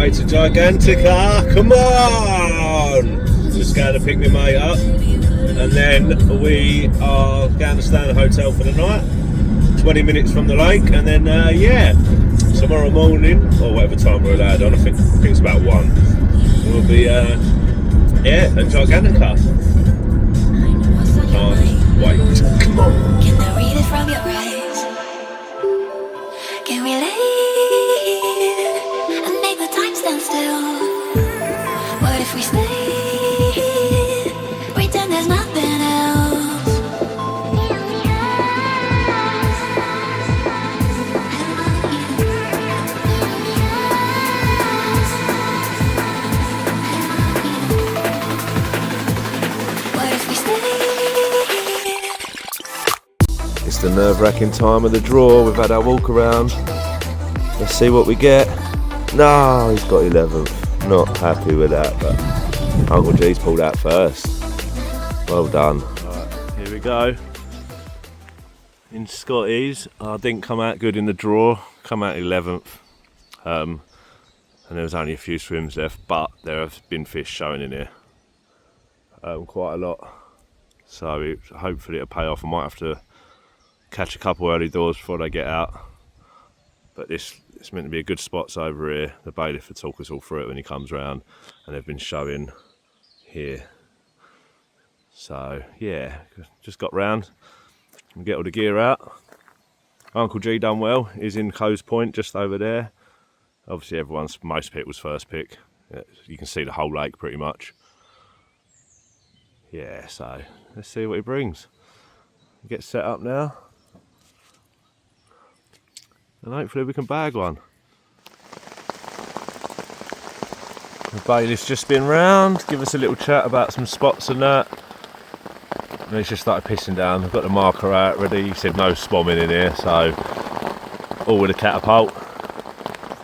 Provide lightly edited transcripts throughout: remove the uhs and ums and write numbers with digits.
way to Gigantica. Come on! Just going to pick my mate up, and then we are going to stay in a hotel for the night. 20 minutes from the lake, and then yeah, tomorrow morning or whatever time we're allowed on. I think it's about 1. We'll be yeah, at Gigantica. Can't wait. Come on. Can I read it from your eyes? Can we leave and make the time stand still? What if we stay? Pretend there's nothing else. What if we stay? It's the nerve-wracking time of the draw. We've had our walk around. Let's see what we get. No, he's got 11th. Not happy with that, but Uncle G's pulled out first. Well done. Right, here we go. In Scotties, I didn't come out good in the draw. Come out 11th. And there was only a few swims left, but there have been fish showing in here. Quite a lot. So hopefully it'll pay off. I might have to catch a couple early doors before they get out, but it's meant to be a good spots over here. The bailiff will talk us all through it when he comes round, and they've been showing here. So yeah, just got round and get all the gear out. Uncle G done well. He's in Coes Point just over there. Obviously most people's first pick. Yeah, you can see the whole lake pretty much. Yeah, so let's see what he brings. Get set up now, and hopefully we can bag one. The bailiff's just been round, give us a little chat about some spots and that. And he's just started pissing down. I've got the marker out ready. He said no spomming in here, so all with a catapult.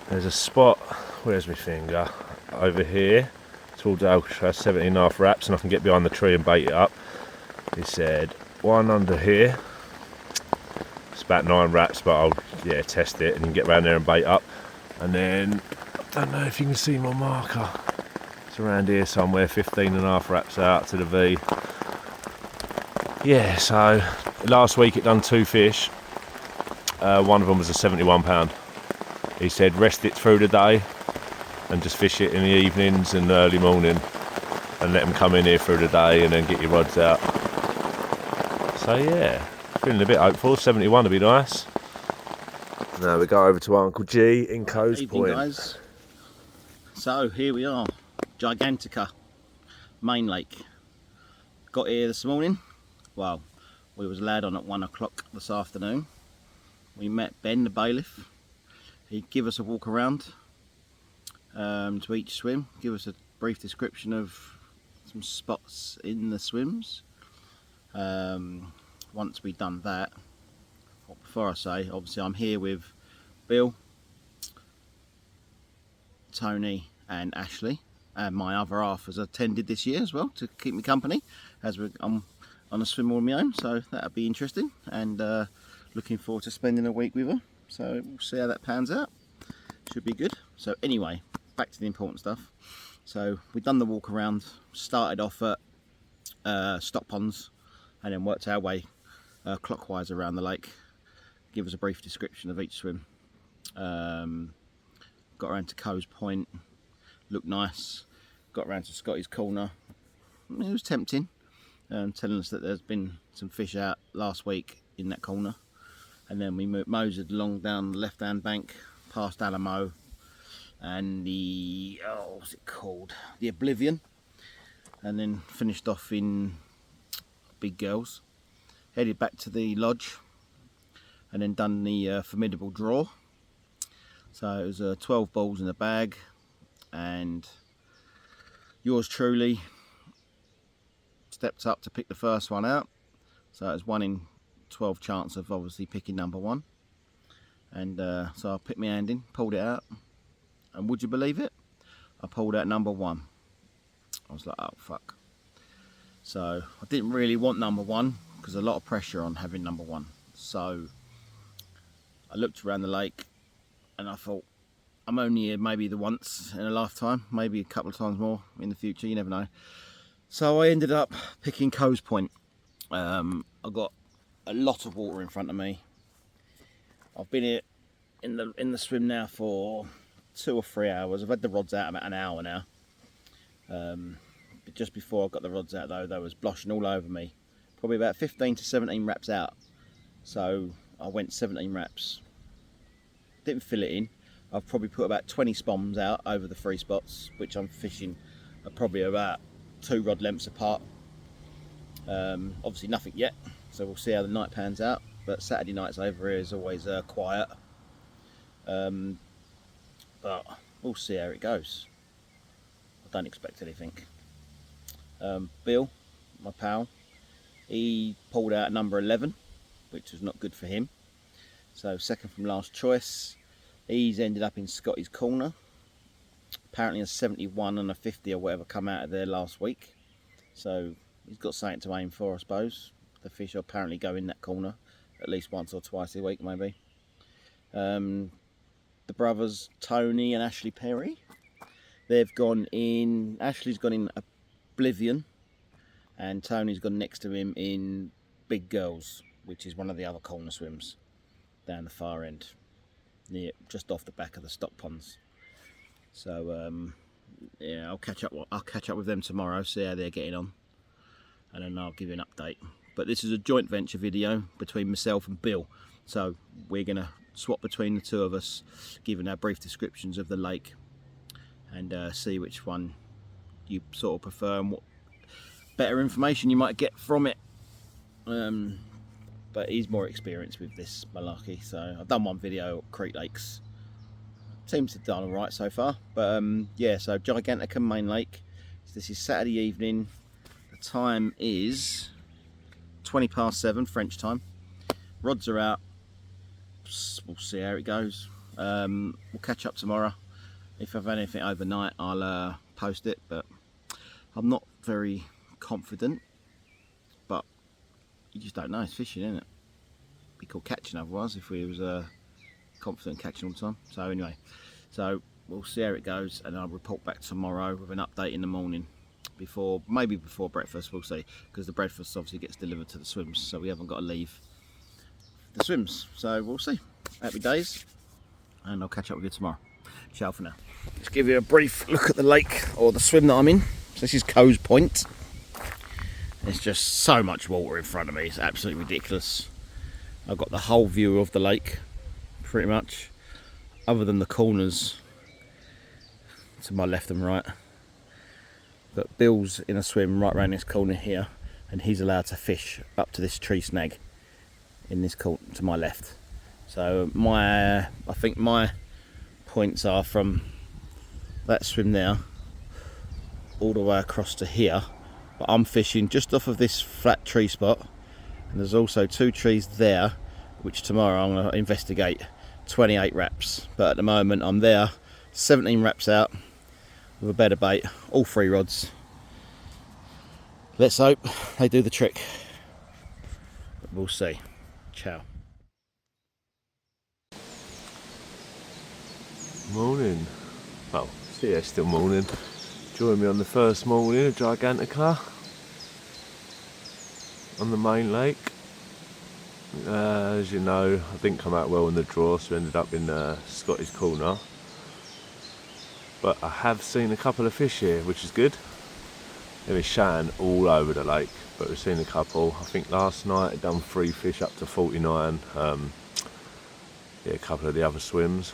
There's a spot, where's my finger? Over here. Towards Alcatraz, 17.5 wraps, and I can get behind the tree and bait it up. He said one under here. It's about 9 wraps, but I'll test it, and you can get around there and bait up. And then I don't know if you can see my marker. It's around here somewhere, 15.5 wraps out to the V. Yeah, so last week it done 2 fish. One of them was a 71 pound. He said rest it through the day and just fish it in the evenings and early morning, and let them come in here through the day and then get your rods out. So yeah, feeling a bit hopeful. 71 would be nice. Now we go over to Uncle G in Coes Point. Guys. So here we are, Gigantica, main lake. Got here this morning. Well, we was allowed on at 1 o'clock this afternoon. We met Ben, the bailiff. He'd give us a walk around to each swim, give us a brief description of some spots in the swims. Once we've done that, before I say, obviously I'm here with Bill, Tony and Ashley, and my other half has attended this year as well to keep me company as I'm on a swim all on my own, so that'll be interesting, and looking forward to spending a week with her. So we'll see how that pans out. Should be good. So anyway, back to the important stuff. So we've done the walk around, started off at stock ponds, and then worked our way clockwise around the lake. Give us a brief description of each swim. Got around to Coes Point, looked nice. Got around to Scotty's Corner. It was tempting, telling us that there's been some fish out last week in that corner. And then we moseyed along down the left hand bank past Alamo and the, what's it called, the Oblivion, and then finished off in Big Girls. Headed back to the lodge and then done the formidable draw. So it was 12 balls in the bag, and yours truly stepped up to pick the first one out. So it was 1 in 12 chance of obviously picking number 1. And so I put my hand in, pulled it out, and would you believe it? I pulled out number 1. I was like, oh fuck. So I didn't really want number 1 because there's a lot of pressure on having number 1. So I looked around the lake and I thought, I'm only here maybe the once in a lifetime, maybe a couple of times more in the future, you never know. So I ended up picking Coe's Point. I've got a lot of water in front of me. I've been here in the swim now for 2 or 3 hours. I've had the rods out about an hour now. But just before I got the rods out though, they was bloshing all over me. Probably about 15 to 17 wraps out. So I went 17 wraps. Didn't fill it in. I've probably put about 20 spoms out over the 3 spots, which I'm fishing are probably about 2 rod lengths apart. Obviously nothing yet, so we'll see how the night pans out. But Saturday nights over here is always quiet. But we'll see how it goes. I don't expect anything. Bill, my pal, he pulled out number 11, which was not good for him. So second from last choice. He's ended up in Scotty's corner. Apparently a 71 and a 50 or whatever come out of there last week. So he's got something to aim for, I suppose. The fish apparently go in that corner at least once or twice a week, maybe. The brothers Tony and Ashley Perry, they've gone in. Ashley's gone in Oblivion, and Tony's gone next to him in Big Girls, which is one of the other corner swims down the far end, near just off the back of the stock ponds. So yeah, I'll catch up with them tomorrow, see how they're getting on, and then I'll give you an update. But this is a joint venture video between myself and Bill, so we're gonna swap between the two of us, giving our brief descriptions of the lake, and see which one you sort of prefer and what better information you might get from it. But he's more experienced with this malarkey, so I've done one video at Crete Lakes. Seems to have done alright so far. But yeah, so Gigantica main lake. So this is Saturday evening. The time is 7:20 French time. Rods are out. We'll see how it goes. We'll catch up tomorrow. If I've had anything overnight, I'll post it, but I'm not very confident. But you just don't know, it's fishing, isn't it? Be called catching otherwise if we was confident catching all the time. So anyway, so we'll see how it goes, and I'll report back tomorrow with an update in the morning, maybe before breakfast. We'll see, because the breakfast obviously gets delivered to the swims, so we haven't got to leave the swims. So we'll see. Happy days, and I'll catch up with you tomorrow. Ciao for now. Let's give you a brief look at the lake, or the swim that I'm in. So this is Coe's Point. There's just so much water in front of me, it's absolutely ridiculous. I've got the whole view of the lake, pretty much, other than the corners to my left and right. But Bill's in a swim right around this corner here, and he's allowed to fish up to this tree snag in this corner to my left. So I think my points are from that swim there all the way across to here, but I'm fishing just off of this flat tree spot, and there's also 2 trees there, which tomorrow I'm going to investigate. 28 wraps, but at the moment I'm there 17 wraps out with a better bait, all 3 rods. Let's hope they do the trick, but we'll see. Ciao. Morning. Well, yeah, still morning. Join me on the first morning of Gigantica on the main lake. As you know, I didn't come out well in the draw, so ended up in Scotty's corner. But I have seen a couple of fish here, which is good. There is shan all over the lake, but we've seen a couple. I think last night I'd done 3 fish up to 49. Yeah, a couple of the other swims.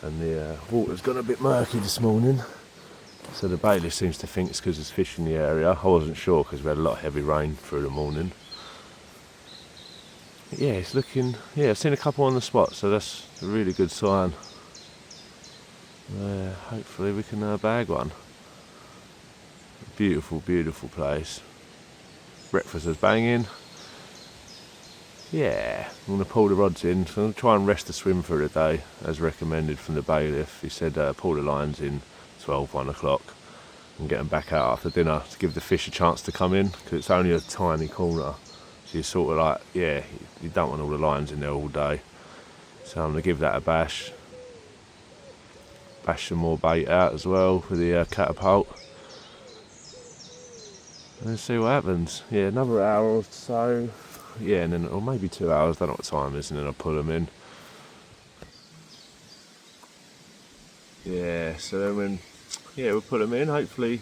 And the water's gone a bit murky this morning. So the bailiff seems to think it's because there's fish in the area. I wasn't sure because we had a lot of heavy rain through the morning. But yeah, it's looking, yeah, I've seen a couple on the spot, so that's a really good sign. Hopefully we can bag one. Beautiful, beautiful place. Breakfast is banging. Yeah, I'm going to pull the rods in, so I'm going to try and rest the swim for the day, as recommended from the bailiff. He said pull the lines in 1 o'clock and get them back out after dinner to give the fish a chance to come in, because it's only a tiny corner. So you're sort of like, yeah, you don't want all the lines in there all day. So I'm going to give that a bash, bash some more bait out as well with the catapult. And see what happens. Yeah, another hour or so. Yeah, and then, or maybe 2 hours, don't know what time it is, and then I'll pull them in. Yeah, so then when, yeah, we'll put them in. Hopefully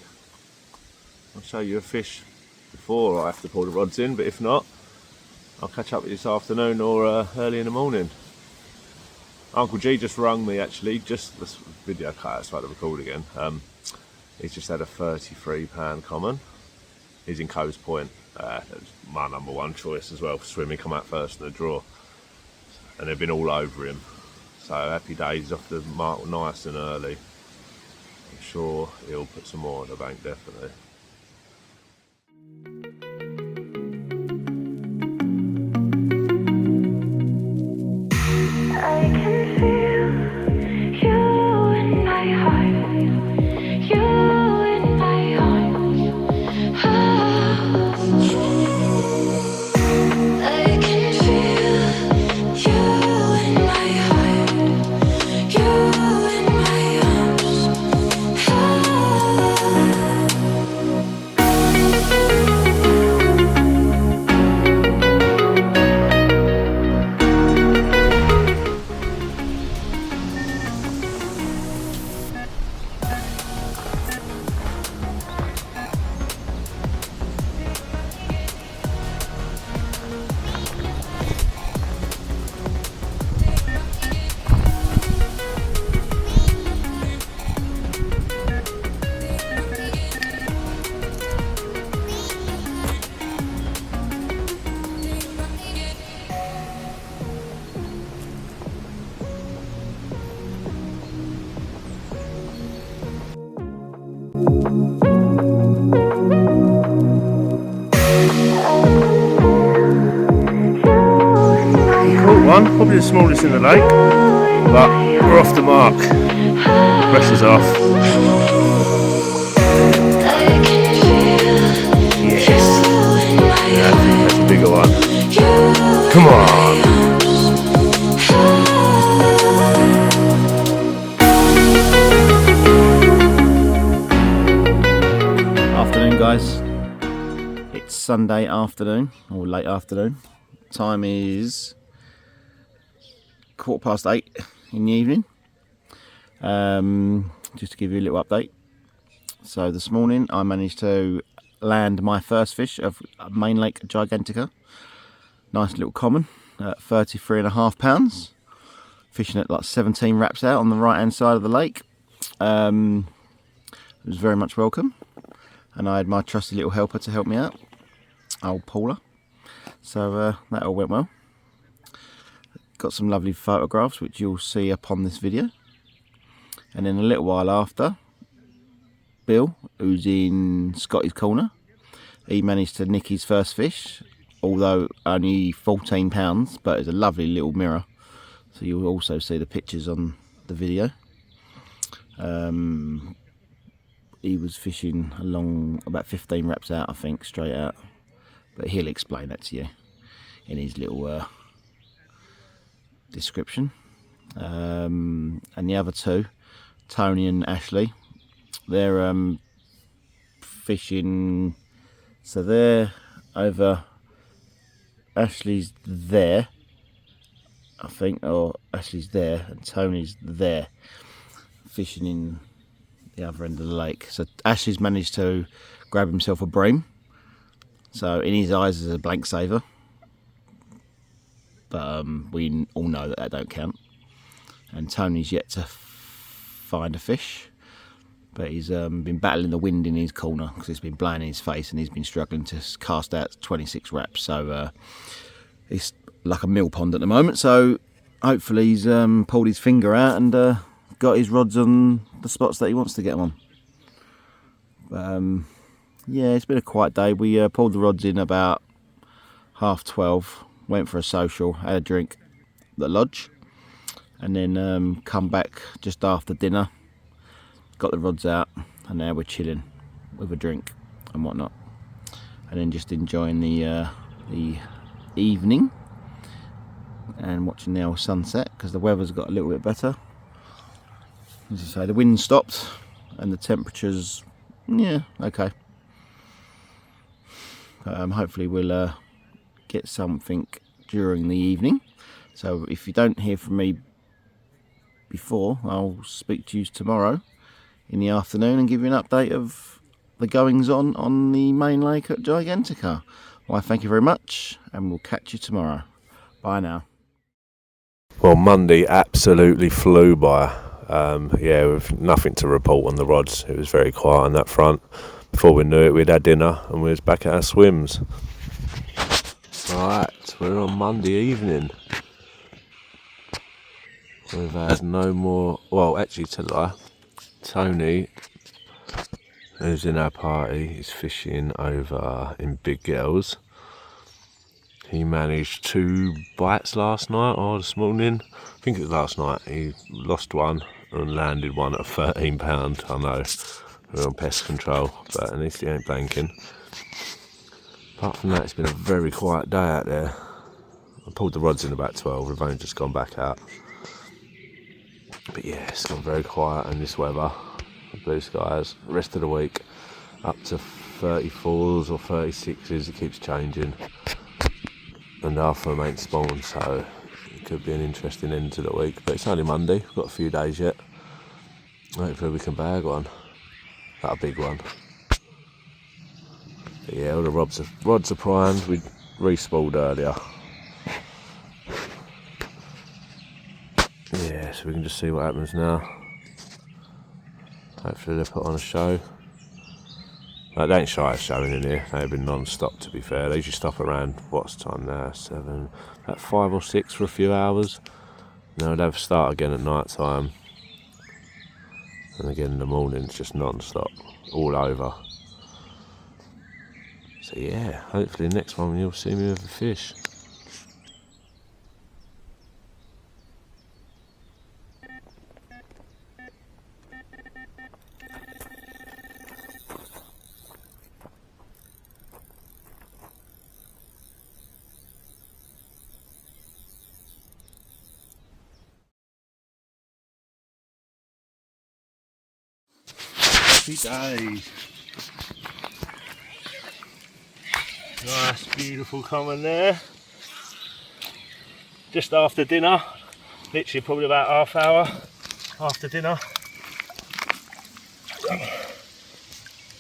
I'll show you a fish before I have to pull the rods in, but if not, I'll catch up with you this afternoon or early in the morning. Uncle G just rung me actually, just this video cut, it's like to record again. He's just had a £33 common. He's in Coast Point. That's my number one choice as well for swimming, come out first in the draw. And they've been all over him. So happy days, off the mark nice and early. I'm sure he'll put some more in the bank, definitely. I can feel you in my heart, you in my arms. I can feel you in my heart, you in my One, probably the smallest in the lake, but we're off the mark. Pressure's off. Yes. Yeah, I think that's a bigger one. Come on. Afternoon, guys. It's Sunday afternoon, or late afternoon. Time is 8:15 in the evening. Just to give you a little update. So this morning I managed to land my first fish of main lake Gigantica. Nice little common at 33.5 £. Fishing at like 17 wraps out on the right hand side of the lake. It was very much welcome. And I had my trusty little helper to help me out, old Paula. So that all went well. Got some lovely photographs which you'll see upon this video. And then a little while after, Bill, who's in Scotty's corner, he managed to nick his first fish, although only 14 £, but it's a lovely little mirror. So you'll also see the pictures on the video. He was fishing along about 15 wraps out, I think, straight out. But he'll explain that to you in his little description. And the other two, Tony and Ashley, they're fishing, so they're over, Ashley's there, I think, or Ashley's there and Tony's there, fishing in the other end of the lake. So Ashley's managed to grab himself a bream, so in his eyes is a blank saver, but we all know that don't count. And Tony's yet to find a fish, but he's been battling the wind in his corner because it's been blowing in his face and he's been struggling to cast out 26 wraps. So it's like a mill pond at the moment, so hopefully he's pulled his finger out and got his rods on the spots that he wants to get them on. Yeah, it's been a quiet day. We pulled the rods in about 12:30, went for a social, had a drink at the lodge, and then come back just after dinner, got the rods out, and now we're chilling with a drink and whatnot, and then just enjoying the evening and watching the old sunset because the weather's got a little bit better. as I say, the wind stopped and the temperatures, yeah, okay. Hopefully we'll get something during the evening. So if you don't hear from me before, I'll speak to you tomorrow in the afternoon and give you an update of the goings on the main lake at Gigantica. Well, thank you very much, and we'll catch you tomorrow. Bye now. Well, Monday absolutely flew by. Yeah, with nothing to report on the rods. It was very quiet on that front. Before we knew it, we'd had dinner and we was back at our swims. Right, we're on Monday evening. We've had no more. Well, actually, to lie, Tony, who's in our party, is fishing over in Big Girls. He managed 2 bites last night or this morning. I think it was last night. He lost one and landed one at £13. I know we're on pest control, but at least he ain't blanking. Apart from that, it's been a very quiet day out there. I pulled the rods in about 12. We've only just gone back out. But yeah, it's gone very quiet in this weather. Blue skies. The rest of the week up to 34s or 36s. It keeps changing. And half of them ain't spawned, so it could be an interesting end to the week. But it's only Monday. We've got a few days yet. Hopefully we can bag one. That a big one. But yeah, all the rods are primed. We re-spooled earlier. Yeah, so we can just see what happens now. Hopefully they'll put on a show. They ain't shy of showing in here. They've been non-stop, to be fair. They usually stop around, what's the time now? 7, about 5 or 6 for a few hours. Then they'll start again at night time. And again in the morning, it's just non-stop, all over. So yeah, hopefully next one you'll see me with a fish. Happy days. Nice, beautiful common there. Just after dinner, literally probably about half hour after dinner.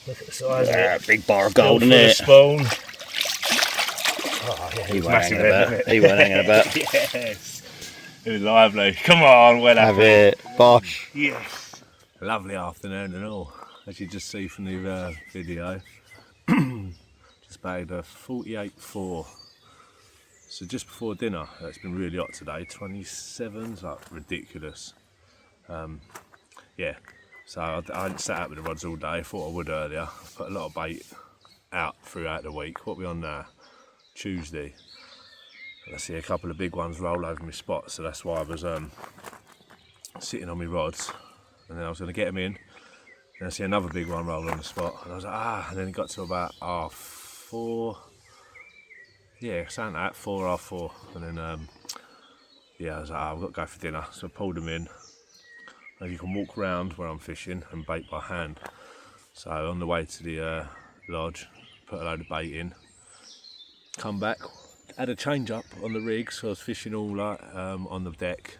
Look at the size of it. Big bar of gold in there. it. Spawn. Oh yeah, He it's won't massive hang about. isn't it? He won't hang about. Yes. It was lively. Come on, well Have it, bosh. Yes. Lovely afternoon and all. As you just see from the video. Just bagged a 48.4. So just before dinner, it's been really hot today. 27's like ridiculous. Yeah. So I hadn't sat out with the rods all day. I thought I would earlier. Put a lot of bait out throughout the week. What are we on now? Tuesday. I see a couple of big ones roll over my spot, so that's why I was sitting on my rods, and then I was going to get them in, and I see another big one roll on the spot, and I was like, and then it got to about 4, yeah, something like that, 4, and then yeah, I was like, I've got to go for dinner, so I pulled them in, and you can walk around where I'm fishing and bait by hand. So on the way to the lodge, put a load of bait in, come back, had a change up on the rig, so I was fishing all like on the deck,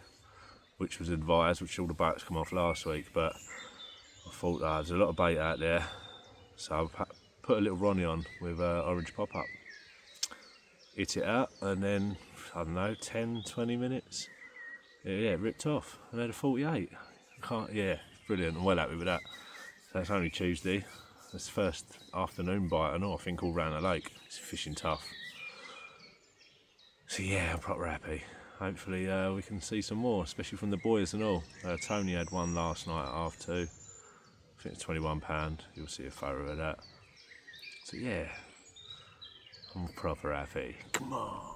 which was advised, which all the boats come off last week, but I thought there's a lot of bait out there, so I put a little Ronnie on with orange pop-up, hit it out, and then, I don't know, 10-20 minutes, yeah, it ripped off, and had a 48. Yeah, brilliant, I'm well happy with that. So it's only Tuesday, it's the first afternoon bite and all, I think, all round the lake. It's fishing tough. So yeah, I'm proper happy. Hopefully we can see some more, especially from the boys and all. Tony had one last night at 2:30. I think it's £21. You'll see a photo of that. So yeah, I'm proper happy. Come on.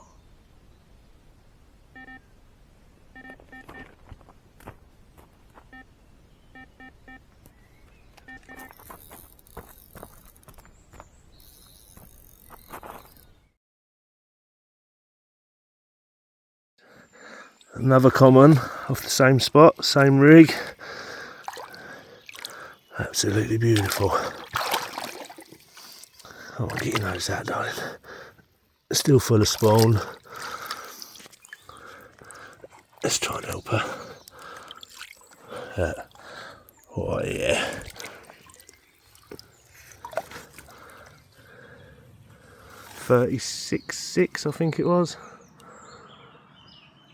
Another common off the same spot, same rig. Absolutely beautiful. Oh, get your nose out, darling. Still full of spawn. Let's try and help her. Oh yeah. $36.6 I think it was.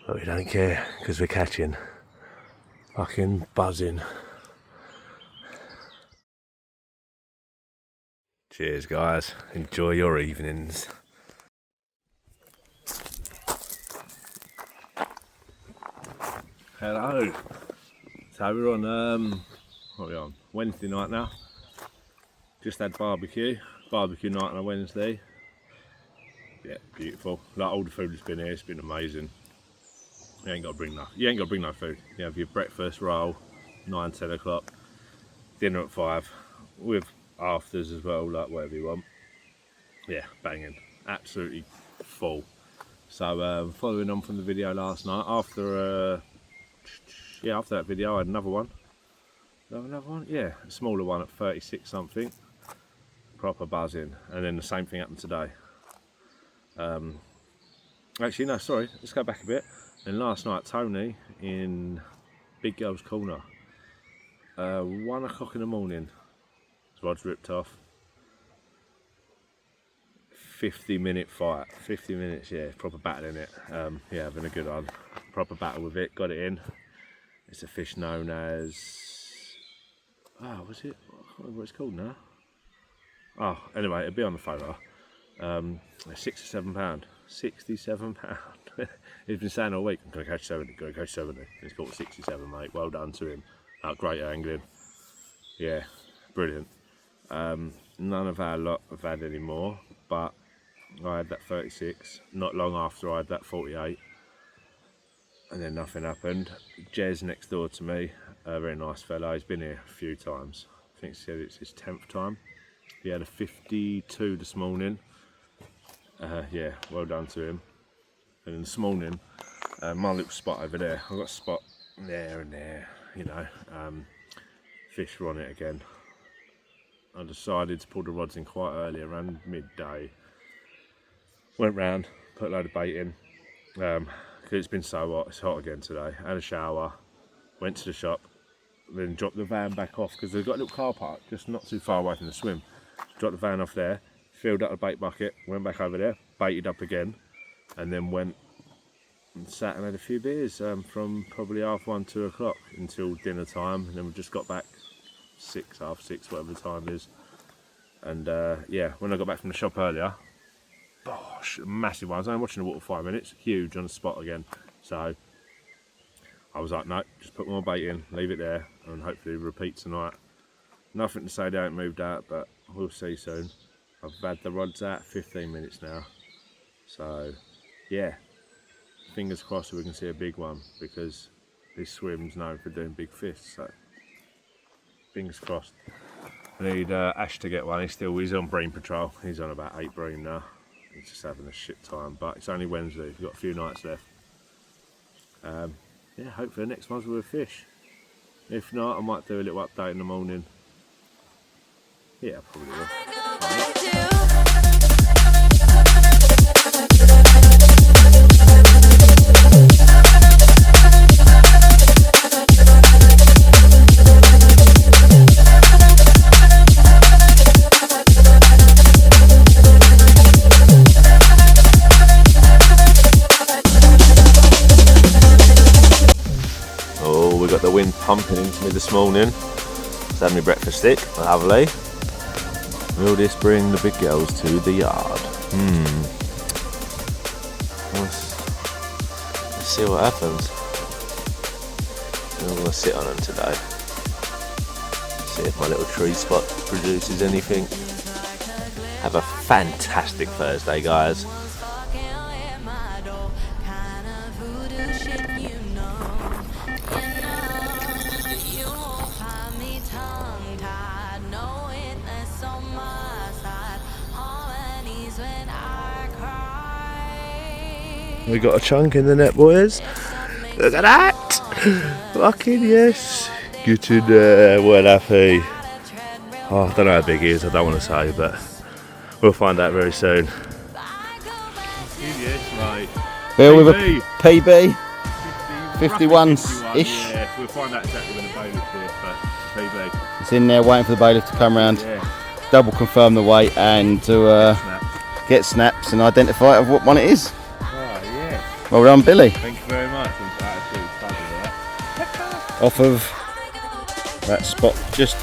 But we don't care because we're catching. Fucking buzzing. Cheers guys, enjoy your evenings. Hello. So we're on what are we on? Wednesday night now. Just had barbecue night on a Wednesday. Yeah, beautiful. Like all the food that's been here, it's been amazing. You ain't got to bring no food. You have your breakfast roll, 9-10 o'clock, dinner at 5, with afters as well, like whatever you want. Yeah, banging, absolutely full. So following on from the video last night, after that video I had another one. Another one? Yeah, a smaller one at 36 something. Proper buzzing. And then the same thing happened today. Actually no, sorry, let's go back a bit. And last night Tony in Big Girl's Corner, 1 o'clock in the morning, his rod's ripped off. 50-minute fight, 50 minutes, yeah, proper battling it. Yeah, having a good one. Proper battle with it, got it in. It's a fish known as, was it? I can't remember what it's called now. Oh, anyway, it'll be on the photo. 6 or 7 pound, 67 pound. He's been saying all week, I'm going to catch 70, going to catch 70. He's caught 67, mate. Well done to him. Great angling. Yeah, brilliant. None of our lot have had any more, but I had that 36. Not long after I had that 48. And then nothing happened. Jez next door to me, a very nice fellow. He's been here a few times. I think he said it's his 10th time. He had a 52 this morning. Yeah, well done to him. And then this morning, my little spot over there, I've got a spot there and there, you know, fish were on it again. I decided to pull the rods in quite early, around midday. Went round, put a load of bait in, because it's been so hot, it's hot again today. Had a shower, went to the shop, then dropped the van back off, because they've got a little car park just not too far away from the swim. Dropped the van off there, filled up the bait bucket, went back over there, baited up again, and then went and sat and had a few beers from probably 1:30, 2 o'clock until dinner time, and then we just got back 6, half 6, whatever the time is. And yeah, when I got back from the shop earlier, gosh, massive one. I was only watching the water 5 minutes, huge on the spot again. So I was like, no, just put more bait in, leave it there, and hopefully repeat tonight. Nothing to say they haven't moved out, but we'll see soon. I've had the rods out 15 minutes now. So yeah, fingers crossed we can see a big one, because this swim's known for doing big fish. So fingers crossed. I need Ash to get one. He's on bream patrol. He's on about 8 bream now. He's just having a shit time, but it's only Wednesday. We've got a few nights left. Yeah, hopefully the next one's with a fish. If not, I might do a little update in the morning. Yeah, I probably will. Oh, we got the wind pumping into me this morning. Just had my breakfast stick, lovely. Will this bring the big girls to the yard? Let's see what happens. I'm going to sit on them today. See if my little tree spot produces anything. Have a fantastic Thursday, guys. We got a chunk in the net, boys. Look at that! Fucking yes. Get in there, well happy. Oh, I don't know how big he is, I don't want to say, but we'll find out very soon. Yes, mate. Bill with a PB, 51s-ish. Yeah, we'll find out exactly when the bailiff is, but PB. It's in there waiting for the bailiff to come round, Yeah. double confirm the weight and to get snaps and identify what one it is. Oh, yeah. Well done, Billy. Thank you very much. I'm absolutely fabulous with that. Off of that spot, just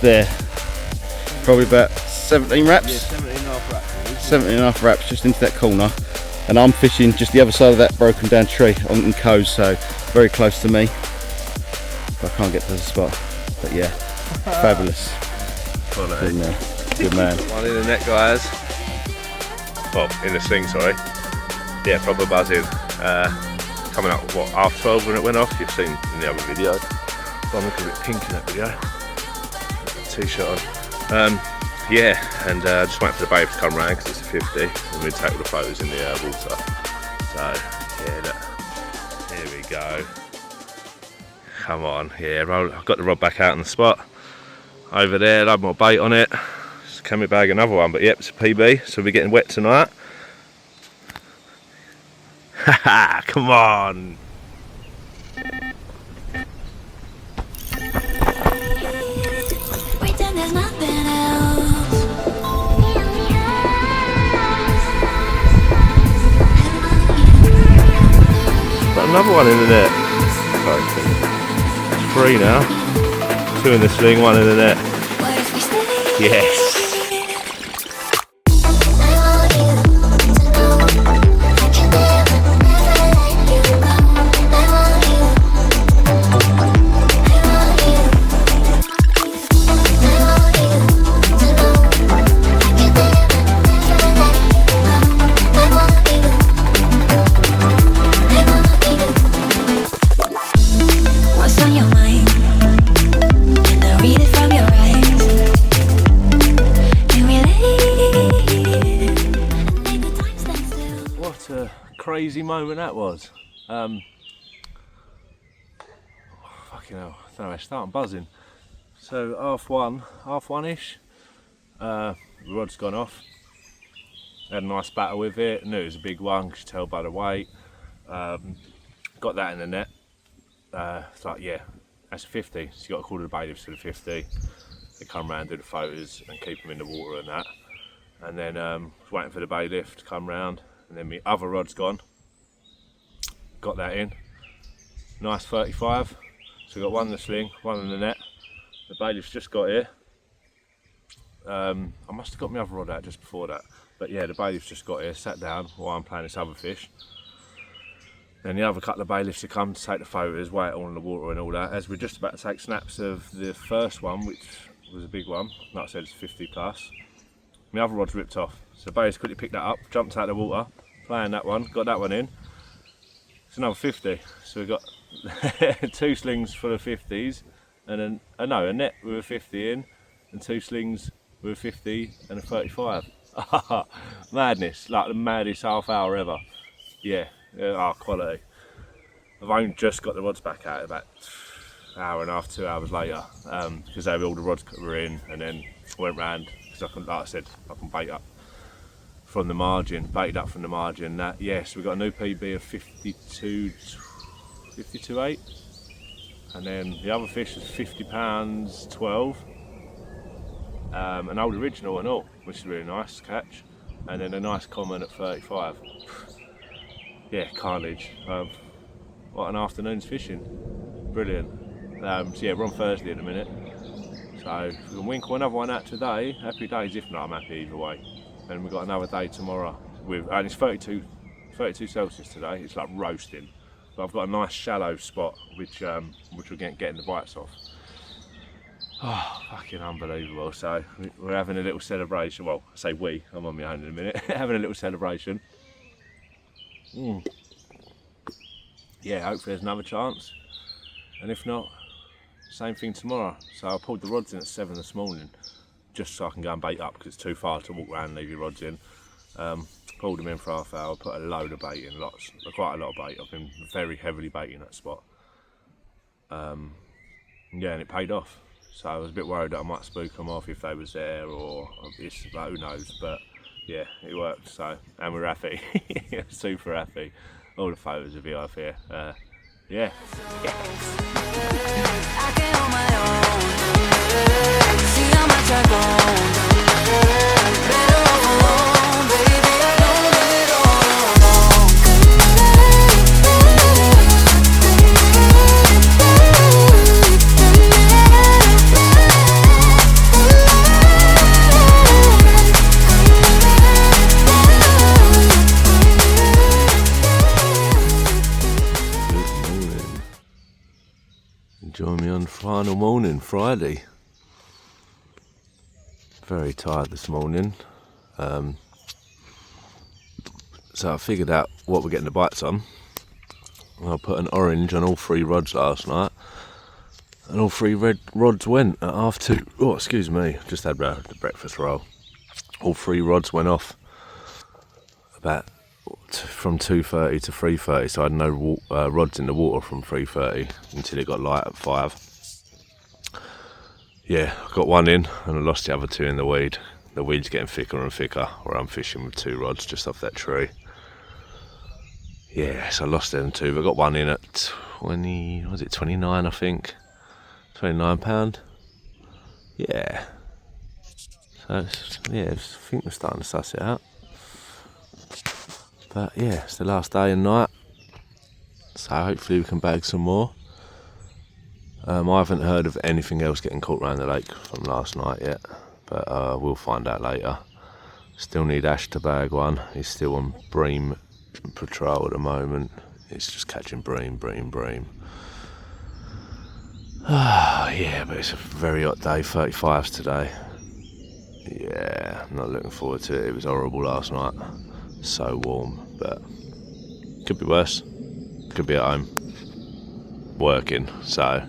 there. Probably about 17 Yeah, wraps. 17.5 wraps. 17.5 wraps just into that corner. And I'm fishing just the other side of that broken down tree on Coes, so very close to me. But I can't get to the spot. But yeah, fabulous. Good man. Good man. One in the net, guys. Well, in the sling, sorry. Yeah, proper buzzing. Coming up, what, 12:30 when it went off? You've seen in the other video. Oh, I'm looking a bit pink in that video. T-shirt on. Yeah, and just waiting for the babe to come round because it's a 50 and we take all the photos in the water. So, yeah, look. Here we go. Come on, yeah, I've got the rod back out on the spot. Over there, I'll have more bait on it. Just can we bag another one, but yep, it's a PB, so we're getting wet tonight. Haha, come on. Pretend there's nothing else. Got another one in the net. Sorry, it's 3 now. 2 in the sling, 1 in the net. What if we stay? Yes. What's on your mind? Can I read it from your eyes? Can we leave and make the time stand still? What a crazy moment that was. Fucking hell, I don't know where to start, I'm buzzing. So half one-ish, the rod's gone off. Had a nice battle with it, knew it was a big one, could tell by the weight. Got that in the net. It's like, yeah, that's a 50, so you got to call the bailiffs to the 50. They come round, do the photos and keep them in the water and that. And then was waiting for the bailiff to come round, and then my other rod's gone. Got that in. Nice 35. So we got 1 in the sling, 1 in the net. The bailiff's just got here. I must have got my other rod out just before that. But yeah, the bailiff's just got here, sat down while I'm playing this other fish. Then the other couple of bailiffs have come to take the photos, weigh it all in the water and all that. As we're just about to take snaps of the first one, which was a big one, like I said, it's 50 plus. My other rod's ripped off. So the bailiffs quickly picked that up, jumped out of the water, playing that one, got that one in. It's another 50. So we've got 2 slings full of 50s, and then, a net with a 50 in, and 2 slings with a 50 and a 35. Madness, like the maddest half hour ever. Yeah, quality. I've only just got the rods back out about an hour and a half, 2 hours later, because all the rods were in, and then went round, because like I said, I can bait up from the margin, baited up from the margin. That, yes, we've got a new PB of 52.8, and then the other fish was 50 pounds 12, an old original and all, which is really nice to catch, and then a nice common at 35. Yeah, carnage. What an afternoon's fishing. Brilliant. So yeah, we're on Thursday at the minute. So if we can winkle another one out today, happy days. If not, I'm happy either way. And we've got another day tomorrow. And it's 32 Celsius today. It's like roasting. But I've got a nice shallow spot which we're getting the bites off. Oh, fucking unbelievable. So we're having a little celebration. Well, I say we, I'm on my own in a minute. Having a little celebration. Yeah, hopefully there's another chance, and if not, same thing tomorrow. So I pulled the rods in at 7 this morning just so I can go and bait up, because it's too far to walk around and leave your rods in. Pulled them in for half hour, put a load of bait in, quite a lot of bait. I've been very heavily baiting that spot. Yeah, and it paid off. So I was a bit worried that I might spook them off if they was there, or it's like, who knows, but yeah, it worked. So, and we're happy. Super happy. All the photos of VIF here. Yeah. I can hold my own. See how much I've grown. Better off alone, baby. I don't do it all alone. Join me on final morning, Friday. Very tired this morning. So I figured out what we're getting the bites on. I put an orange on all 3 rods last night, and all 3 red rods went at 2:30. Oh, excuse me, just had the breakfast roll. All 3 rods went off about from 2:30 to 3:30, so I had no rods in the water from 3:30 until it got light at 5. Yeah, I got 1 in and I lost the other 2 in the weed. The weed's getting thicker and thicker where I'm fishing with 2 rods just off that tree. Yeah, so I lost them 2, but I got 1 in at 29 I think? £29. Yeah. So, yeah, I think we're starting to suss it out. But yeah, it's the last day and night, so hopefully we can bag some more. I haven't heard of anything else getting caught around the lake from last night yet, but we'll find out later. Still need Ash to bag 1. He's still on bream patrol at the moment. He's just catching bream. Yeah, but it's a very hot day, 35s today. Yeah, I'm not looking forward to it. It was horrible last night. So warm, but could be worse. Could be at home working, so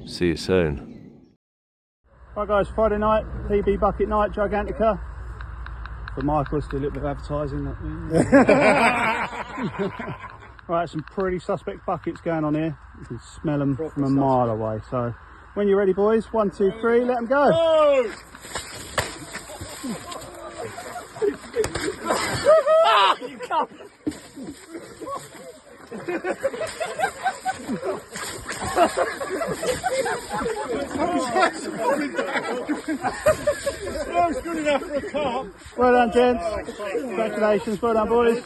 see you soon. Right guys, Friday night, PB bucket night, Gigantica. For Michael, let's do a little bit of advertising. Right, some pretty suspect buckets going on here. You can smell them from a mile away. So when you're ready boys, 1, 2, 3, let them go. Oh! You can't. That was good enough for a carp. Well done, gents. Congratulations. Well done, boys.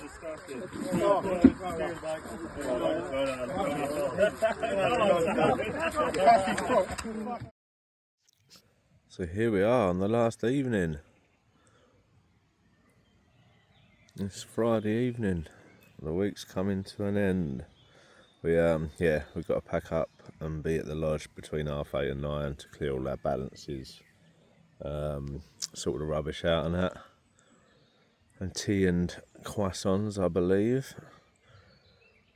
So here we are on the last evening. It's Friday evening. The week's coming to an end. We've got to pack up and be at the lodge between 8:30 and 9 to clear all our balances, sort the rubbish out and that, and tea and croissants, I believe.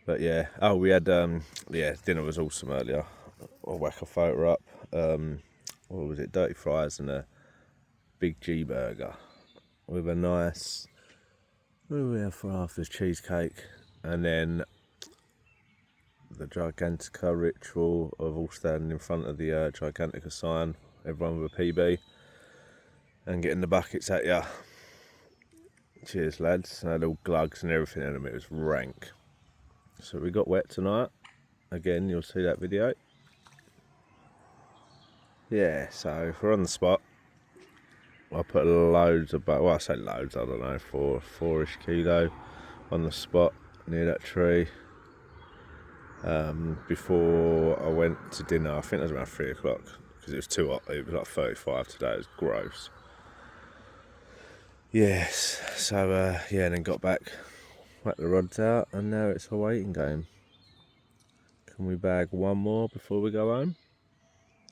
But yeah, we had dinner was awesome earlier. I'll whack a photo up. What was it? Dirty fries and a big G burger with a nice. What do we have for after? Cheesecake, and then the Gigantica ritual of all standing in front of the Gigantica sign, everyone with a PB, and getting the buckets at ya. Cheers lads, and had all glugs and everything in them. It was rank. So we got wet tonight. Again, you'll see that video. Yeah, so we're on the spot. I put loads of, well I say loads, I don't know, 4-ish kilo on the spot near that tree. Before I went to dinner, I think it was around 3 o'clock, because it was too hot. It was like 35 today, it was gross. Yes, so and then got back, whacked the rods out, and now it's a waiting game. Can we bag 1 more before we go home?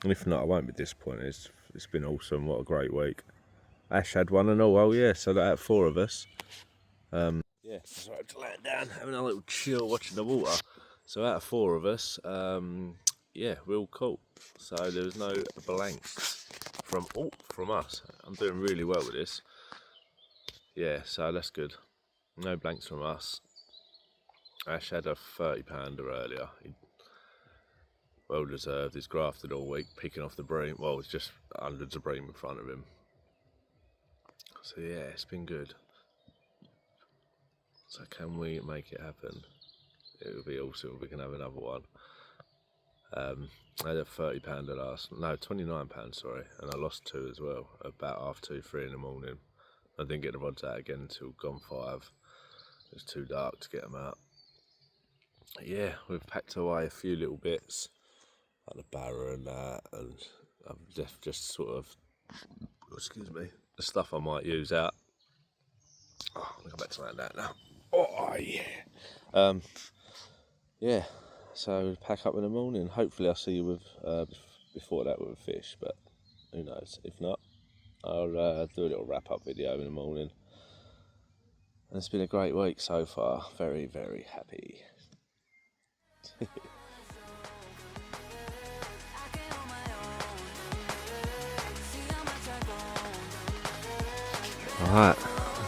And if not, I won't be disappointed. It's been awesome, what a great week. Ash had 1 and all, well yeah, so that out of 4 of us. Yeah, so I had to lay it down, having a little chill watching the water. So out of 4 of us, yeah, we're all cool. So there was no blanks from us. I'm doing really well with this. Yeah, so that's good. No blanks from us. Ash had a 30-pounder earlier. well deserved. He's grafted all week, picking off the bream. Well, it's just hundreds of bream in front of him. So yeah, it's been good. So can we make it happen? It would be awesome if we can have another one. I had a £30 last, no, £29, sorry, and I lost 2 as well, about 2:30, 3 in the morning. I didn't get the rods out again until gone 5. It was too dark to get them out. Yeah, we've packed away a few little bits, like the barra and that, and I've just sort of, excuse me, the stuff I might use out. Oh, I'll go back to that now. Oh yeah. Yeah, so pack up in the morning. Hopefully I'll see you with before that with a fish, but who knows. If not, I'll do a little wrap-up video in the morning. And it's been a great week so far. Very, very happy. Alright,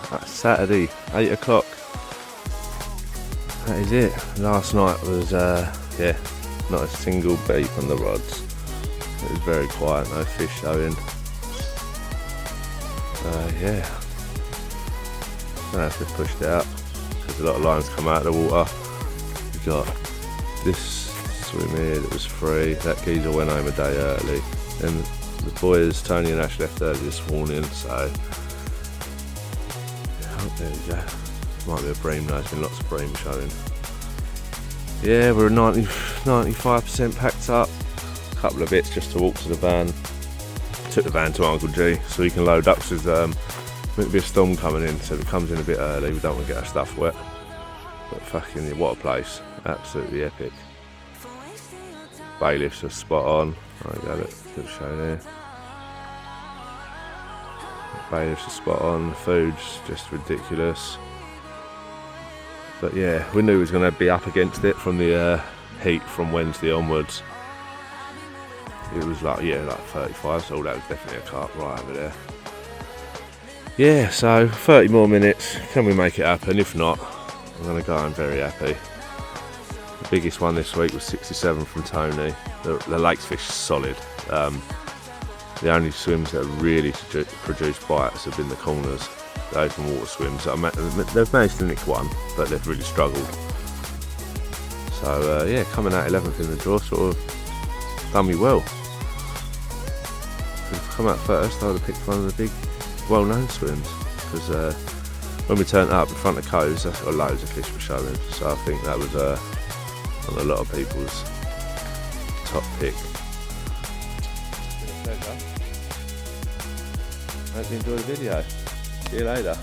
that's Saturday, 8 o'clock. That is it. Last night was, yeah, not a single beep on the rods. It was very quiet, no fish showing. Yeah. I don't know if they've pushed it out, because a lot of lines come out of the water. We got this swim here that was free. That geezer went home a day early. And the boys, Tony and Ash, left early this morning, so oh, there we go. Might be a bream now, there's been lots of bream showing. Yeah, we're 95% packed up. A couple of bits just to walk to the van. Took the van to Uncle G so he can load up, because there's might be a storm coming in, so if it comes in a bit early, we don't want to get our stuff wet. But fucking, what a place. Absolutely epic. Bailiffs are spot on. I got it, good show there. Bailiffs are spot on, the food's just ridiculous. But yeah, we knew he was going to be up against it from the heat from Wednesday onwards. It was like, yeah, like 35, so that was definitely a carp right over there. Yeah, so 30 more minutes, can we make it happen? If not, I'm going to go home very happy. The biggest one this week was 67 from Tony. The lake's fish is solid. The only swims that have really produced bites have been the corners, the open water swims. They've managed to nick one, but they've really struggled. So yeah, coming out 11th in the draw sort of done me well. If I come out first, I would have picked one of the big well-known swims, because when we turned up in front of Coves, that's got loads of fish were showing, so I think that was on a lot of people's top pick. Been a pleasure. Hope you enjoyed the video. See you later.